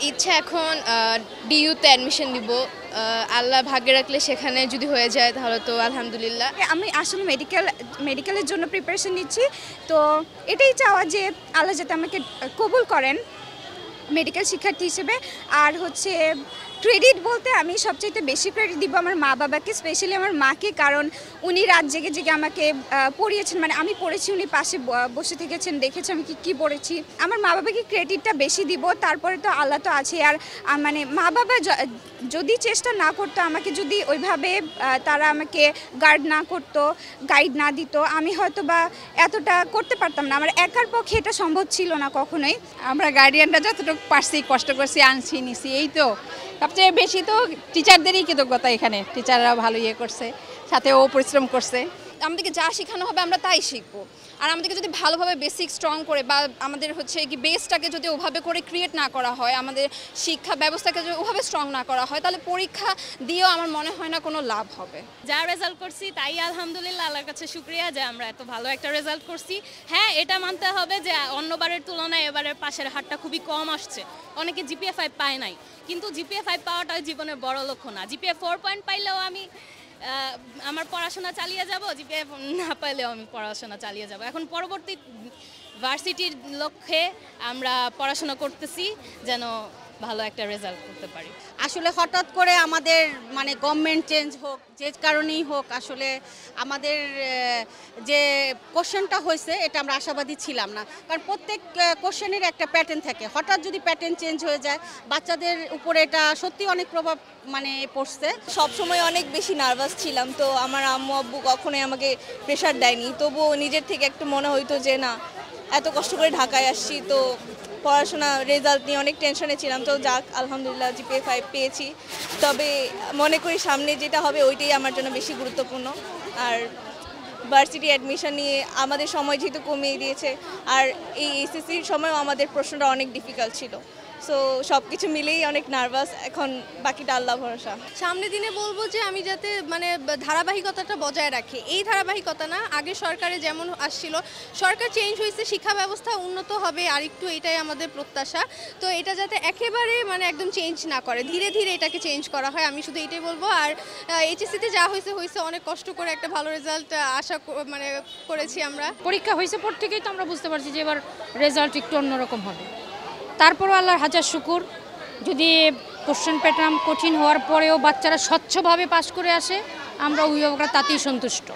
ইচ্ছা এখন ডিইউতে অ্যাডমিশন দিব। আল্লাহ ভাগ্যে রাখলে সেখানে যদি হয়ে যায় তাহলে তো আলহামদুলিল্লাহ। আমি আসলে মেডিকেলের জন্য প্রিপারেশন নিচ্ছি। তো এটাই চাওয়া যে আল্লাহ যাতে আমাকে কবুল করেন মেডিকেল শিক্ষার্থী হিসেবে। আর হচ্ছে ক্রেডিট বলতে আমি সবচাইতে বেশি ক্রেডিট দিব আমার মা বাবাকে, স্পেশালি আমার মাকে, কারণ উনি রাত জেগে জেগে আমাকে পড়িয়েছেন। মানে আমি পড়েছি, উনি পাশে বসে থেকেছেন, দেখেছে আমি কী পড়েছি। আমার মা বাবাকে ক্রেডিটটা বেশি দিব, তারপরে তো আল্লাহ তো আছে। আর মানে মা বাবা যদি চেষ্টা না করতো, আমাকে যদি ওইভাবে তারা আমাকে গার্ড না করতো, গাইড না দিত, আমি হয়তো বা এতটা করতে পারতাম না। আমার একার পক্ষে এটা সম্ভব ছিল না কখনোই। আমরা গার্ডিয়ানরা যতটুকু পারছি কষ্ট করছি, আনছি নিছি, এই তো সবচেয়ে বেশি তো টিচারদেরই কৃতজ্ঞতা। এখানে টিচাররা ভালো ইয়ে করছে, সাথে ও পরিশ্রম করছে। আমাদেরকে যা শেখানো হবে আমরা তাই শিখবো। আর আমাদেরকে যদি ভালোভাবে বেসিক স্ট্রং করে বা আমাদের হচ্ছে কি বেসটাকে যদি ওভাবে করে ক্রিয়েট না করা হয়, আমাদের শিক্ষা ব্যবস্থাকে যদি ওভাবে স্ট্রং না করা হয়, তাহলে পরীক্ষা দিয়েও আমার মনে হয় না কোনো লাভ হবে। যা রেজাল্ট করছি তাই আলহামদুলিল্লাহ, আল্লাহর কাছে শুক্রিয়া যে আমরা এত ভালো একটা রেজাল্ট করছি। হ্যাঁ, এটা মানতে হবে যে অন্যবারের তুলনায় এবারের পাশের হারটা খুবই কম আসছে। অনেকে জিপিএ 5 পায় নাই, কিন্তু জিপিএ 5 পাওয়াটাই জীবনের বড় লক্ষ্য না। জিপিএ 4 পয়েন্ট পাইলেও আমি আমার পড়াশোনা চালিয়ে যাব, জিপিএ না পাইলেও আমি পড়াশোনা চালিয়ে যাব। এখন পরবর্তী ভার্সিটির লক্ষ্যে আমরা পড়াশোনা করতেছি যেন ভালো একটা রেজাল্ট করতে পারি। আসলে হঠাৎ করে আমাদের মানে গভর্নমেন্ট চেঞ্জ হোক, যে কারণেই হোক, আসলে আমাদের যে কোশ্চেনটা হয়েছে এটা আমরা আশাবাদী ছিলাম না। কারণ প্রত্যেক কোশ্চেনের একটা প্যাটার্ন থাকে, হঠাৎ যদি প্যাটার্ন চেঞ্জ হয়ে যায় বাচ্চাদের উপরে এটা সত্যি অনেক প্রভাব মানে পড়ছে। সবসময় অনেক বেশি নার্ভাস ছিলাম, তো আমার আম্মু আব্বু কখনোই আমাকে প্রেশার দেয়নি। তবুও নিজের থেকে একটু মনে হইতো যে না, এত কষ্ট করে ঢাকায় আসছি, তো পড়াশোনা রেজাল্ট নিয়ে অনেক টেনশনে ছিলাম। তো যাক, আলহামদুলিল্লাহ জিপিএ 5 পেয়েছি। তবে মনে করি সামনে যেটা হবে ওইটাই আমার জন্য বেশি গুরুত্বপূর্ণ। আর ভার্সিটি অ্যাডমিশন নিয়ে আমাদের সময় যেহেতু কমিয়ে দিয়েছে, আর এই এইচএসসির সময়ও আমাদের প্রশ্নটা অনেক ডিফিকাল্ট ছিল। সো সব কিছু মিলেই অনেক নার্ভাস, এখন বাকিটা আল্লাহ ভরসা। সামনের দিনে বলবো যে আমি যাতে মানে ধারাবাহিকতাটা বজায় রাখি। এই ধারাবাহিকতা না, আগে সরকারে যেমন আসছিল, সরকার চেঞ্জ হয়েছে, শিক্ষা ব্যবস্থা উন্নত হবে আর একটু, এটাই আমাদের প্রত্যাশা। তো এটা যাতে একেবারে মানে একদম চেঞ্জ না করে, ধীরে ধীরে এটাকে চেঞ্জ করা হয়, আমি শুধু এটাই বলবো। আর এইচএসসিতে যা হয়েছে অনেক কষ্ট করে একটা ভালো রেজাল্ট আশা মানে করেছি আমরা। পরীক্ষা হয়েছে পর থেকেই তো আমরা বুঝতে পারছি যে এবার রেজাল্ট একটু অন্যরকম হবে। তারপরও আল্লাহর হাজার শুকুর, যদি কোশ্চেন প্যাটার্ন কঠিন হওয়ার পরেও বাচ্চারা স্বচ্ছভাবে পাশ করে আসে, আমরা অভিভাবকরা তাতেই সন্তুষ্ট।